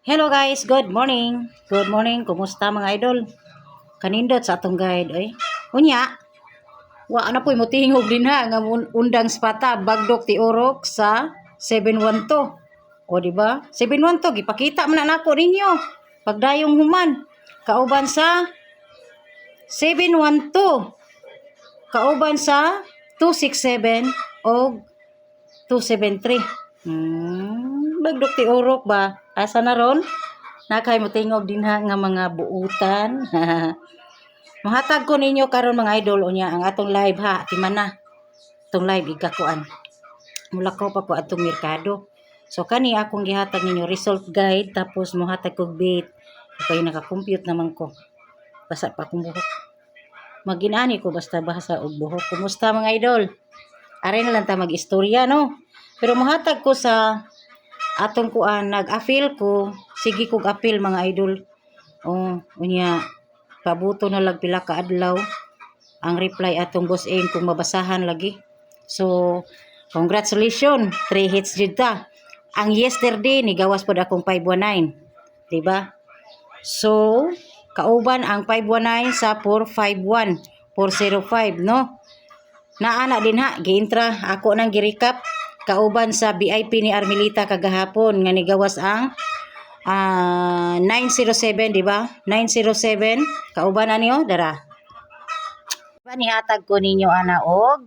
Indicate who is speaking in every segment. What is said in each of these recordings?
Speaker 1: Hello guys, good morning. Good morning, kumusta mga idol? Kanindot sa atong guide ay. Unya, wa na po'y motingog din ha nga undang spata bagdok ti orok sa 712. O di ba? 712 gipakita man na nako ninyo. Pagdayong human kauban sa 712. Kauban sa 267 o 273. Bagdok ti orok ba? Asa na ron? Nakay mo tingog din ha nga mga buutan. Mahatag ko ninyo karon mga idol unya ang atong live ha. Timana. Atong live igakuan. Mula ko pa ko atong merkado. So kani akong gihatag ninyo result guide tapos mohatag kog bait. Kay naka-compute naman ko. Basa pa akong buhok. Maginani ko basta basa og buhok. Kumusta mga idol? Aray na lang ta mag-istorya no. Pero mohatag ko sa atong kuan nag-appeal ko, sige kog appeal mga idol. Unya pabuto na lag pila ka adlaw ang reply atong boss aim kung mabasahan lagi. So, congratulations, 3 hits jud ta. Ang yesterday ni gawas pod akong 519, di ba? So, kauban ang 519 sa 451, 405, no? Naana din ha, giintra ako nang gi-recap kauban sa VIP ni Armelita kagahapon nga nigawas ang 907, di ba? 907 kauban na niyo dara. Diba nihatag ko ninyo ana og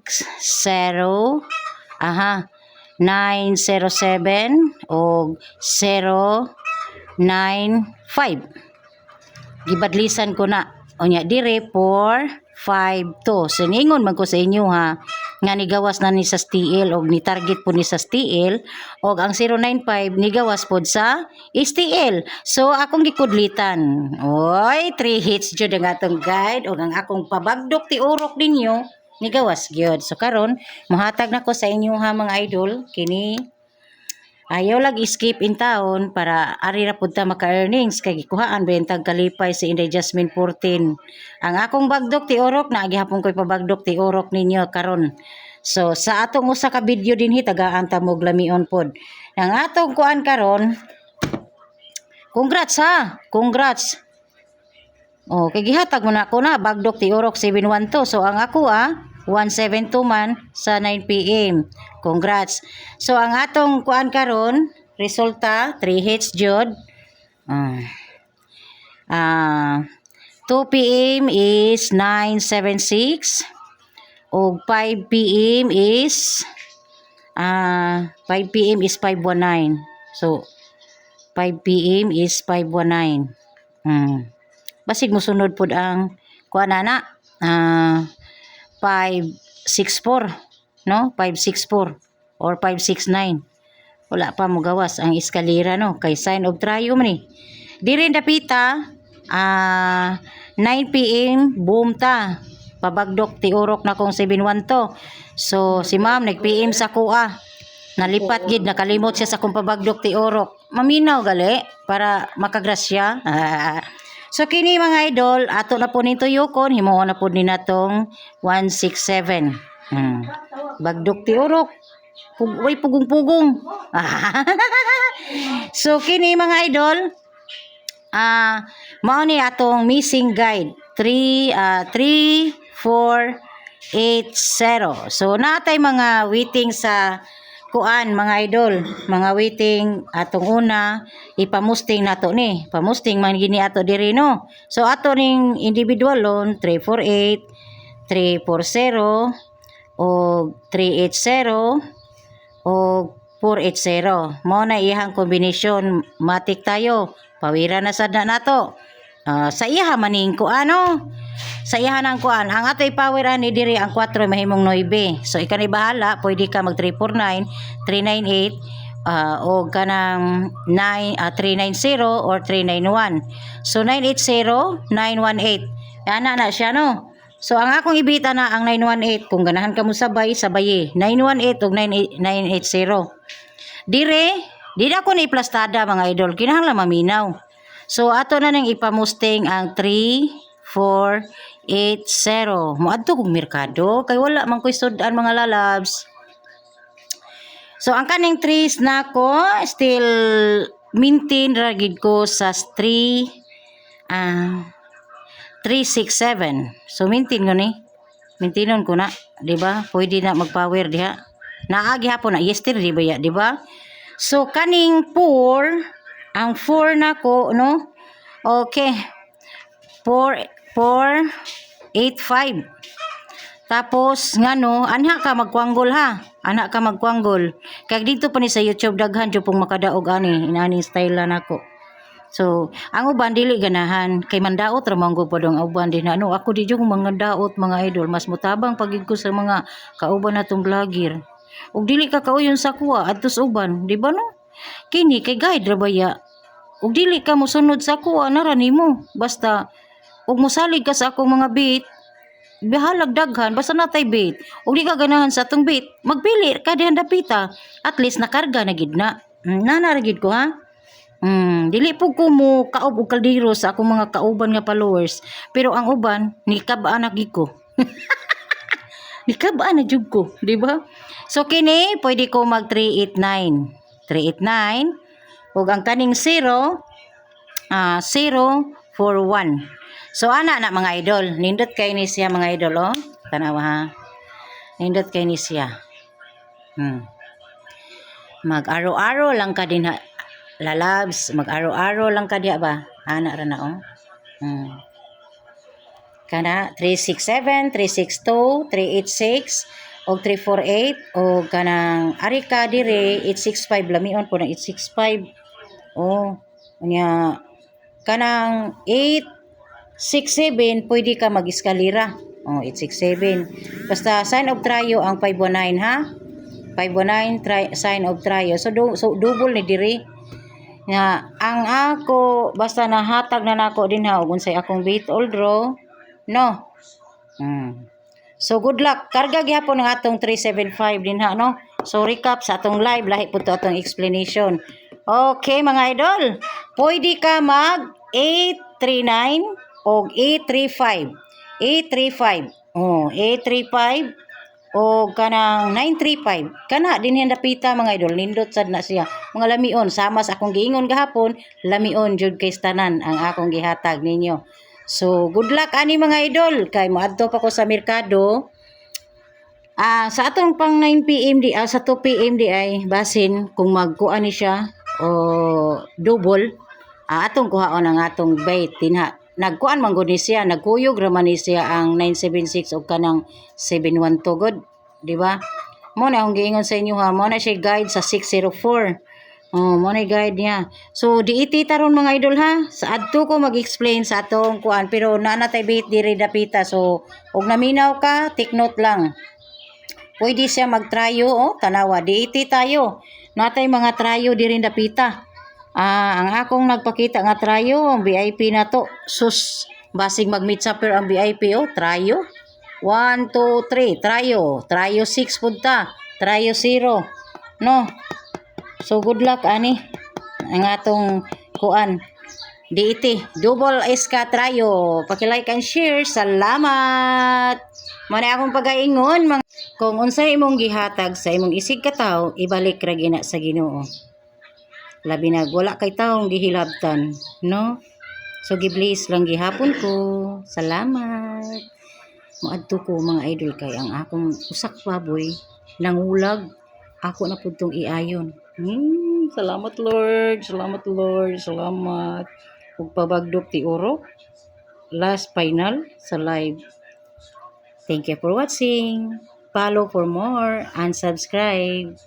Speaker 1: 907 og 095. Gibadlisan ko na. Unya dire 452. Siningon man ko sa inyo ha nga nigawas na ni sa STL og ni target po ni sa STL og ang 095 nigawas pod sa STL. So akong gikudlitan. Oy, 3 hits jud ang atong guide og ang akong pabagdok ti urok ninyo nigawas gyud. So karon mohatag na ko sa inyo ha mga idol kini. Ayaw lag skip in town para ari ra pud ta maka-earnings kay gikuhaan bentag kalipay sa Inday Jasmine 14. Ang akong bagdok ti orok na gihapon ko'y pabagdok ti orok ninyo karon. So sa atong usa ka video dinhi tagaan ta mo lamion pod. Ang atong kuan karon congrats ha. Congrats. Kay gihatag mo na ako na bagdok ti orok 712. So ang ako 172 man sa 9 PM. Congrats. So ang atong kuan karon resulta 3 hits jud. 2 PM is 976 og 5 PM is 519. So 5 PM is 519. Basig mo sunod pod ang kuan ana 564, no? 564 or 569. Wala pa mo gawas ang eskalera no kay sign of triumph ni. Diri dapita 9 PM boom ta. Pabagdok ti urok na kong 712. So si ma'am nag-PM sa kuha. Nalipat gid nakalimot siya sa kong pabagdok ti urok. Maminaw gali para makagrasya. So kini mga idol, ato na po nito yukon, himuon na po ni natong 167. Bagdok ti urok. Way pugong-pugong. So kini mga idol, mao ni atong missing guide 3480. So natay mga waiting sa kuan mga idol, mga waiting atong una ipamusting nato ni. Pamusting man gini ato diri no. So ato ning individual loan 348, 340 o 380 o 480. Mao na iyang kombinasyon matik tayo. Pawira na sad na nato. Sa iya maning kuano. Sa iya nang kuan ang atoy power ani diri ang 4 mahimong 9. So ikanay bahala, pwede ka mag 349, 398 o kanang 390 or 391. So 980, 918. Ana na siya no. So ang akong ibita na ang 918 kung ganahan ka mo sabay 918 ug 980. Di na ko na iplastada mga idol, kinahanglan maminaw. So ato na nang ipamusting ang 3480. Moadto kog merkado kay wala man koy sudan mga lalabs. So ang kaning trees nako still maintain ra gid ko sa 367. So maintain ko ni. Maintainon ko na, di ba? Pwede na mag-power diha. Naagi hapon na yesterday ba ya, di ba? So kaning 4, ang 4 na ko, no? Okay. 4 8 5. Tapos ngano, anha ka magkwanggol ha. Anha ka magkwanggol. Kag dito pa ni sa YouTube daghan jud pong makadaog ani, inani style na nako. So, ang uban dili ganahan kay mandaot ra man ko padong uban din ano ako di jud mga daot mga idol mas mutabang pagid ko sa mga kauban natong vlogger. Ug dili ka kauyon sa kuha adtos uban, di ba no? Kini kay guide ra baya. Ug dili ka mosunod sa kuha nara nimo. Basta ug mosalig ka sa akong mga bit, bihalag daghan basta natay bit. Ug di ka ganahan sa atong bit, magpili ka dihan dapita. At least nakarga na gid na. Nana ra gid ko ha. Dili po ko mo kaob og kaldero sa akong mga kauban nga followers. Pero ang uban, nikabaan na gid ko. Nikabaan na jud ko, di ba? So kini pwede ko mag 389. 389 ug ang kaning 0 041. So ana na mga idol, nindot kay ni siya mga idol oh. Tanawa ha. Nindot kay ni siya. Mag-aro-aro lang ka din ha. Lalabs, mag-aro-aro lang ka diya ba? Ana ra na oh. Kana 367, 362, 386 og 348 og kanang ari ka dire 865 lamion po na 865. Oh, unya kanang 867 pwede ka mag-eskalera. Oh, 867. Basta sign of trio ang 519 ha. 519 sign of trio. So double ni dire. Nga ang ako basta nahatag na nako din ha ug unsay akong bait all draw no. So good luck, karga gyapon ang atong 375 din ha no. So recap sa atong live lahi pud to atong explanation. Okay mga idol, pwede ka mag 839 og 835 835 o kanang 935 kana dinhi dapita mga idol nindot sad na siya mga lamion sama sa akong giingon gahapon lamion jud kay tanan ang akong gihatag ninyo. So good luck ani mga idol kay moadto pa ko sa merkado sa atong pang 9 PM di sa 2 PM di ay basin kung magkuan ni siya o double atong kuhaon ang atong bait dinha. Nagkuan man gud ni siya, nagkuyog ra man ni siya ang 976 o kanang 712 god, di ba? Mo na akong giingon sa inyo ha, mo na siya guide sa 604. Oh, mo na guide niya. So diiti taron mga idol ha. Sa adto ko mag-explain sa atong kuan pero nanatay bait diri dapita. So og naminaw ka, take note lang. Pwede siya magtrayo oh, tanawa diiti tayo. Natay mga trayo diri dapita. Ang akong nagpakita nga trayo, ang VIP na to. Sus, basig mag-meet sa per ang VIP, oh, trayo. 1, 2, 3, trayo. Trayo 6 punta. Trayo 0. No? So, good luck, ani. Ang atong kuan. DIT. Double SK trayo. Paki-like and share. Salamat! Muna akong pag-aingon. Kung unsay imong gihatag sa imong isig kataw, ibalik ra gina sa Ginoo. Labi na wala kay taong gihilabtan, no? So gi-bless lang gihapon ko. Salamat. Moadto ko mga idol kay ang akong usak baboy nangulag. Ako na pud tong iayon. Salamat Lord. Salamat Lord. Salamat. Ug pabagdok ti oro. Last final sa live. Thank you for watching. Follow for more and subscribe.